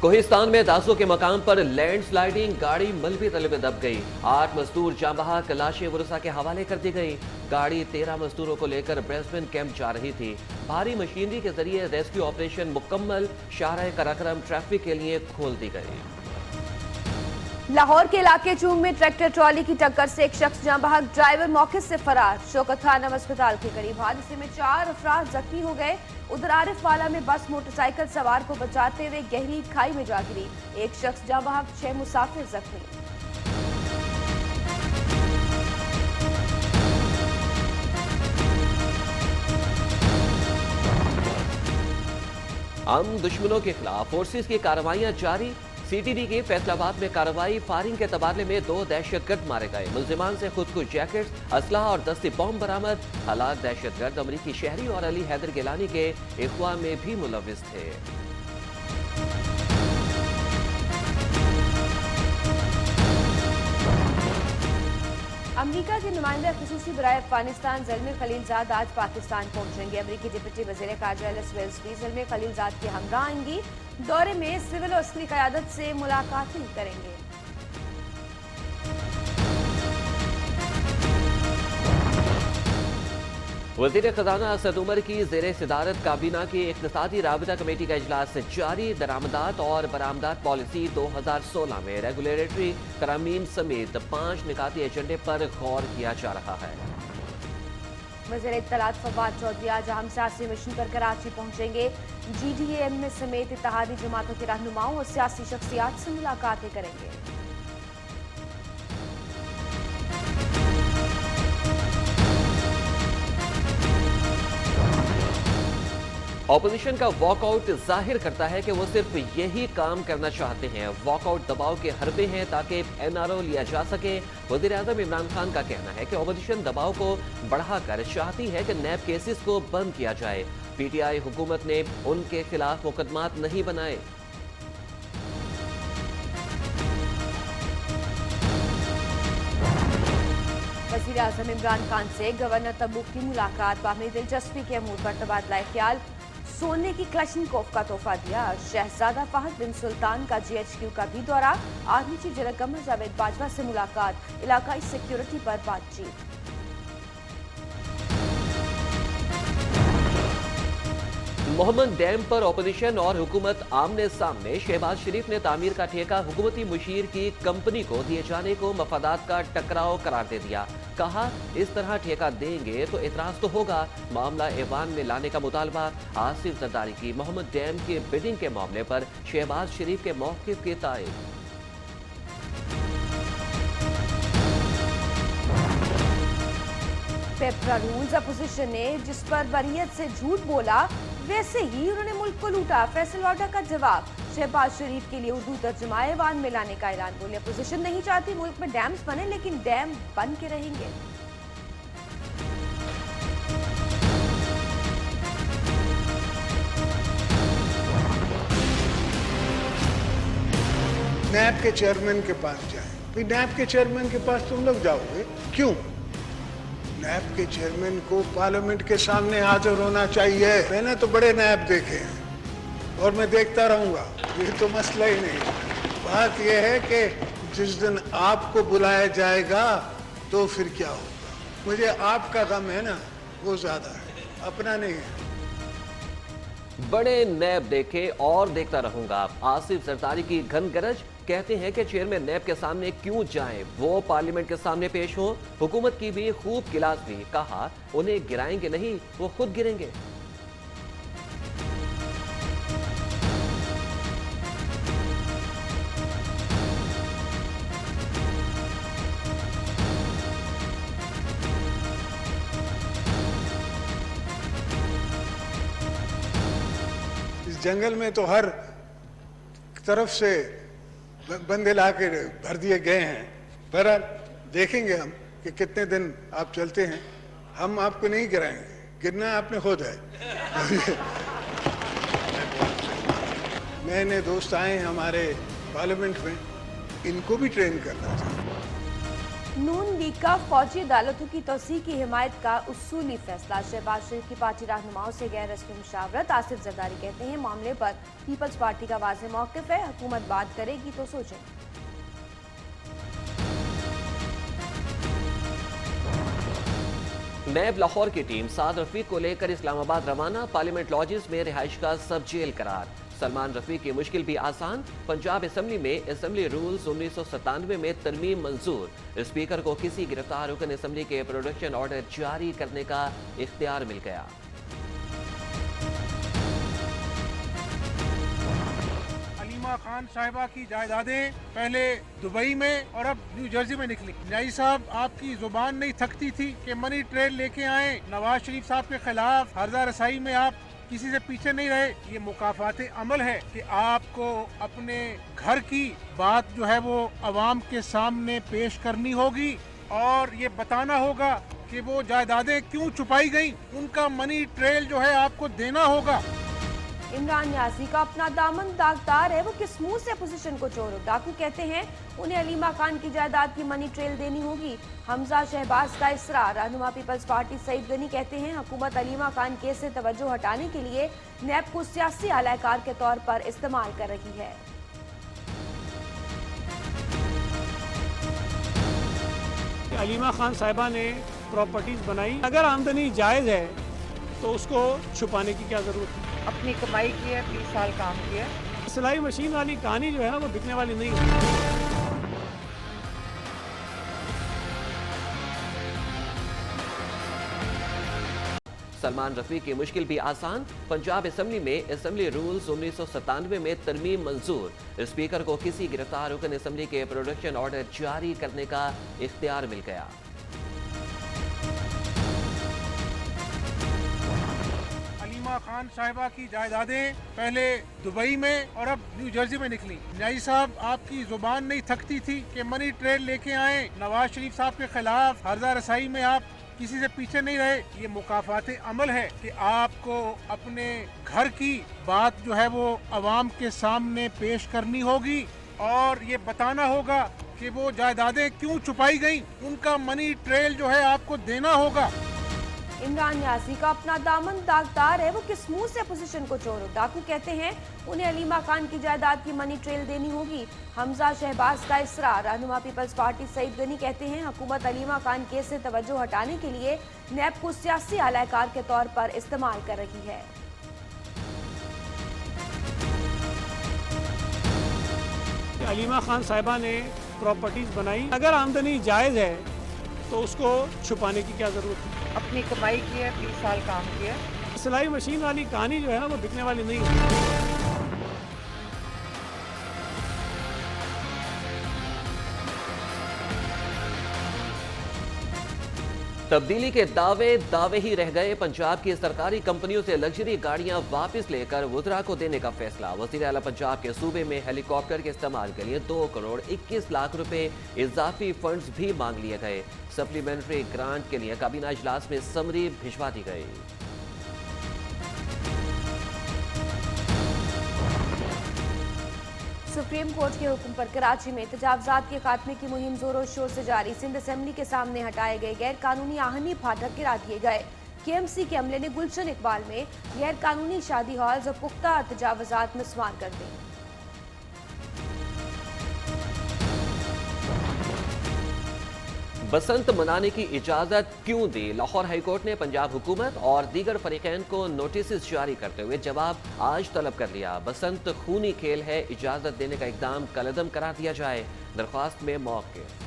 कोहिस्तान में दासों के मकाम पर लैंडस्लाइडिंग, गाड़ी मलबे तले में दब गई। 8 मजदूर जाँ बहक, लाशें वरुसा के हवाले कर दी गई। गाड़ी 13 मजदूरों को लेकर ब्रिस्बेन कैंप जा रही थी। भारी मशीनरी के जरिए रेस्क्यू ऑपरेशन मुकम्मल। शाहराह कराक्रम ट्रैफिक के लिए खोल दी गई। लाहौर के इलाके चूंग में ट्रैक्टर ट्रॉली की टक्कर से एक शख्स जाँ बहक, ड्राइवर मौके से फरार। शौकत खानम अस्पताल के करीब हादसे में 4 अफराद जख्मी हो गए। उधर आरिफ वाला में बस मोटरसाइकिल सवार को बचाते हुए गहरी खाई में जा गिरी। एक शख्स जाँ बहक, 6 मुसाफिर जख्मी। हम दुश्मनों के खिलाफ फोर्सेस की कार्रवाइयां जारी। सीटीडी के फैसलाबाद में कार्रवाई। फायरिंग के तबादले में 2 दहशतगर्द मारे गए। मुलजिमान से खुदकुश जैकेट्स, असलहा और दस्ती बॉम्ब बरामद। हलाक दहशतगर्द अमरीकी शहरी और अली हैदर गिलानी के इख्वा में भी मुलविस थे। अमेरिका के नुमाइंदा खुसूसी बराए अफगानिस्तान ज़ल्मे खलीलजाद आज पाकिस्तान पहुंचेंगे। अमेरिकी डिप्टी वज़ीर ख़ारजा लिज़ वेल्स भी ज़ल्मे खलीलजाद के हमरा आएंगी। दौरे में सिविल और अस्करी क़यादत से मुलाकातें करेंगे। वज़ीर खजाना असद उमर की ज़ेरे सदारत काबीना की इक़्तिसादी राबिता कमेटी का इजलास जारी। दरामदात और बरामदात पॉलिसी 2016 में रेगुलेटरी तरामीम समेत 5 निकाती एजेंडे पर गौर किया जा रहा है। वज़ीर इत्तलात फवाद चौधरी आज अहम सियासी मिशन पर कराची पहुंचेंगे। GDAM समेत इत्तेहादी जमातों के रहनुमाओं और सियासी शख्सियात से मुलाकातें करेंगे। ऑपोजिशन का वॉकआउट जाहिर करता है कि वो सिर्फ यही काम करना चाहते हैं। वॉकआउट दबाव के हरबे हैं ताकि NRO लिया जा सके। वज़ीर आज़म इमरान खान का कहना है कि ऑपोजिशन दबाव को बढ़ाकर चाहती है कि नैब केसेस को बंद किया जाए। PTI हुकूमत ने उनके खिलाफ मुकदमात नहीं बनाए। वज़ीर आज़म इमरान खान से गवर्नर तबूक की मुलाकात, बाहमी दिलचस्पी के अमूर पर तबादला ख्याल। सोने की क्लशनकोफ का तोहफा दिया। शहजादा फहद बिन सुल्तान का GHQ का भी दौरा। Army chief general Qamar Javed Bajwa से मुलाकात, इलाकाई सिक्योरिटी पर बातचीत। मोहम्मद डैम पर ऑपोजिशन और हुकूमत आमने सामने। शहबाज शरीफ ने तामीर का ठेका हुकूमती मुशीर की कंपनी को दिए जाने को मफादात का टकराव करार दे दिया। कहा इस तरह ठेका देंगे तो एतराज तो होगा। मामला ऐवान में लाने का मुतालबा। आसिफ जरदारी की मोहम्मद डैम के बिडिंग के मामले पर शहबाज शरीफ के मौक़िफ़ के तायद। पेपरा रूल्स अपोजिशन ने जिस पर बरियत से झूठ बोला वैसे ही उन्होंने मुल्क को लूटा। फैसल वाडा का जवाब। शहबाज शरीफ के लिए उर्दू तर्जुमा ऐवान में लाने का ऐलान। बोले अपोजिशन नहीं चाहती मुल्क में डैम्स बने, लेकिन डैम बन के रहेंगे। नैब के चेयरमैन के पास जाए। भाई नैब के चेयरमैन के पास तुम लोग जाओगे क्यों? नैब के चेयरमैन को पार्लियामेंट के सामने हाजिर होना चाहिए। मैंने तो बड़े नैब देखे हैं और मैं देखता रहूंगा, ये तो मसला ही नहीं। बात यह है कि जिस दिन आपको बुलाया जाएगा तो फिर क्या होगा। मुझे आपका गम है ना, वो ज्यादा है, अपना नहीं है। बड़े नैब देखे और देखता रहूंगा। आसिफ जरदारी की घन गरज। कहते हैं कि चेयरमैन नैब के सामने क्यों जाएं, वो पार्लियामेंट के सामने पेश हो। हुकूमत की भी खूब गिलास भी। कहा उन्हें गिराएंगे नहीं, वो खुद गिरेंगे। इस जंगल में तो हर तरफ से बंदे ला के भर दिए गए हैं। पर देखेंगे हम कि कितने दिन आप चलते हैं। हम आपको नहीं गिराएंगे, गिरना आपने खुद है। नए नए दोस्त आए हैं हमारे पार्लियामेंट में, इनको भी ट्रेन करना चाहिए। नून लीग का फौजी अदालतों की तोसी की हिमायत का उसूली फैसला। शहबाज शरीफ की पार्टी रहनुमाओं से गैर रस्मी मुशावरत। आसिफ जरदारी कहते हैं मामले पर पीपल्स पार्टी का वाज़ेह मौक़िफ़ है, हुकूमत बात करेगी तो सोचें। नैब लाहौर की टीम साद रफीक को लेकर इस्लामाबाद रवाना। पार्लियामेंट लॉजेस में रिहाइश का सब जेल करार। सलमान रफीक की मुश्किल भी आसान। पंजाब असेंबली में असेंबली रूल्स 1997 में तरमीम मंजूर। स्पीकर को किसी गिरफ्तार रुकन असेंबली के प्रोडक्शन ऑर्डर जारी करने का इख्तियार मिल गया। अलीमा खान साहिबा की जायदादें पहले दुबई में और अब न्यू जर्सी में निकली। न्याई साहब, आपकी जुबान नहीं थकती थी कि मनी ट्रेल लेके आए। नवाज शरीफ साहब के खिलाफ हर्जा रसाई में आप किसी से पीछे नहीं रहे। ये मुकाफाते अमल है कि आपको अपने घर की बात जो है वो अवाम के सामने पेश करनी होगी और ये बताना होगा कि वो जायदादें क्यों छुपाई गई। उनका मनी ट्रेल जो है आपको देना होगा। इमरान यासी का अपना दामन दागदार है, वो किस मुंह से अपोजिशन को चोर डाकू कहते हैं। उन्हें अलीमा खान की जायदाद की मनी ट्रेल देनी होगी। हमजा शहबाज का इसरार। रहनुमा पीपल्स पार्टी सईद गनी कहते हैं हुकूमत अलीमा खान केस से तवज्जो हटाने के लिए नैब को सियासी आलाकार के तौर पर इस्तेमाल कर रही है। अलीमा खान साहिबा ने प्रॉपर्टीज बनाई, अगर आमदनी जायज़ है तो उसको छुपाने की क्या जरूरत है। अपनी कमाई की है, 20 साल काम किया। सिलाई मशीन वाली कहानी जो है ना वो बिकने वाली नहीं है। सलमान रफीक की मुश्किल भी आसान। पंजाब असेंबली में असेंबली रूल्स 1997 में तरमीम मंजूर। स्पीकर को किसी गिरफ्तार रुकन असेंबली के प्रोडक्शन ऑर्डर जारी करने का इख्तियार मिल गया। अलीमा खान साहिबा की जायदादें पहले दुबई में और अब न्यू जर्सी में निकली। न्याई साहब, आपकी जुबान नहीं थकती थी कि मनी ट्रेल लेके आए। नवाज शरीफ साहब के खिलाफ हर्जा रसाई में आप किसी से पीछे नहीं रहे। ये मुकाफाते अमल है कि आपको अपने घर की बात जो है वो अवाम के सामने पेश करनी होगी और ये बताना होगा कि वो जायदादें क्यों छुपाई गई। उनका मनी ट्रेल जो है आपको देना होगा। इमरान यासी का अपना दामन दागदार है, वो किस मुंह से अपोजिशन को चोर डाकू कहते हैं। उन्हें अलीमा खान की जायदाद की मनी ट्रेल देनी होगी। हमजा शहबाज का इसरार। रहनुमा पीपल्स पार्टी सईद गनी कहते हैं हुकूमत अलीमा खान केस से तवज्जो हटाने के लिए नैब को सियासी आलाकार के तौर पर इस्तेमाल कर रही है। अलीमा खान साहिबा ने प्रॉपर्टीज बनाई, अगर आमदनी जायज़ है तो उसको छुपाने की क्या जरूरत है। अपनी कमाई की है, 20 साल काम किया। सिलाई मशीन वाली कहानी जो है ना वो बिकने वाली नहीं है। तब्दीली के दावे ही रह गए। पंजाब की सरकारी कंपनियों से लग्जरी गाड़ियां वापस लेकर वुज़रा को देने का फैसला। वज़ीर आला पंजाब के सूबे में हेलीकॉप्टर के इस्तेमाल के लिए 2 करोड़ 21 लाख रुपए इजाफी फंड्स भी मांग लिए गए। सप्लीमेंट्री ग्रांट के लिए काबीना इजलास में समरी भिजवा दी गई। सुप्रीम कोर्ट के हुक्म पर कराची में तजावजात के खात्मे की मुहिम जोरों शोर से जारी। सिंध असेंबली के सामने हटाए गए गैर कानूनी आहनी फाटक गिरा दिए गए। केएमसी के अमले ने गुलशन इकबाल में गैर कानूनी शादी हॉल्स और पुख्ता तजावजात मिसमार कर दी। बसंत मनाने की इजाजत क्यों दी? लाहौर हाईकोर्ट ने पंजाब हुकूमत और दीगर फरीकैन को नोटिस जारी करते हुए जवाब आज तलब कर लिया। बसंत खूनी खेल है, इजाजत देने का इकदाम कलअदम करार दिया जाए। दरख्वास्त में मौके।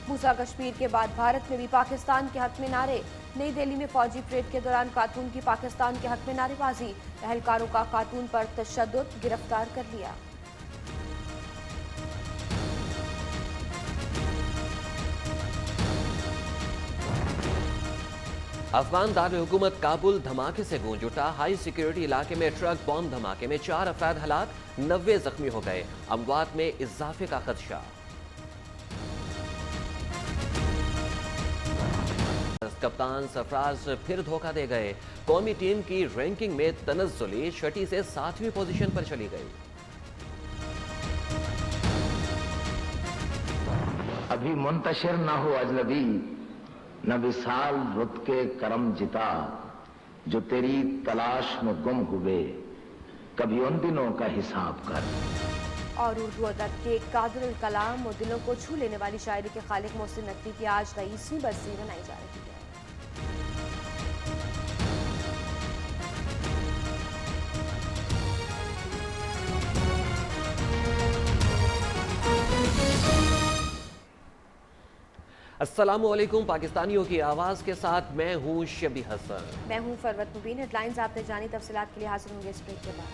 मूसा कश्मीर के बाद भारत में भी पाकिस्तान के हक में नारे। नई दिल्ली में फौजी परेड के दौरान खातून की पाकिस्तान के हक में नारेबाजी। अहलकारों का खातून पर तशद्दुद, गिरफ्तार कर लिया। अफगान दारुल-हुकूमत काबुल धमाके से गूंज उठा। हाई सिक्योरिटी इलाके में ट्रक बॉम्ब धमाके में 4 अफराद हलाक, 90 जख्मी हो गए। अमवात में इजाफे का खदशा। कप्तान सरफराज फिर धोखा दे गए। कौमी टीम की रैंकिंग में तनज़्ज़ुली 6ठी से 7वीं पोजीशन पर चली गई। अभी मुंतशिर ना हो अजनबी, न विसाल रुत के करम जिता, जो तेरी तलाश में गुम हुए, कभी उन दिनों का हिसाब कर। और उर्दू अदब के कादिरुल कलाम और दिलों को छू लेने वाली शायरी के खालिक मोहसिन नकवी की आज 23वीं बरसी मनाई जा रही है। अस्सलामुअलैकुम। पाकिस्तानियों की आवाज के साथ मैं हूं शबी हसन। मैं हूं फरवत मुबीन। हेडलाइंस आपने जानी, तफसीलात के लिए हाजिर होंगे इस ब्रेक के बाद।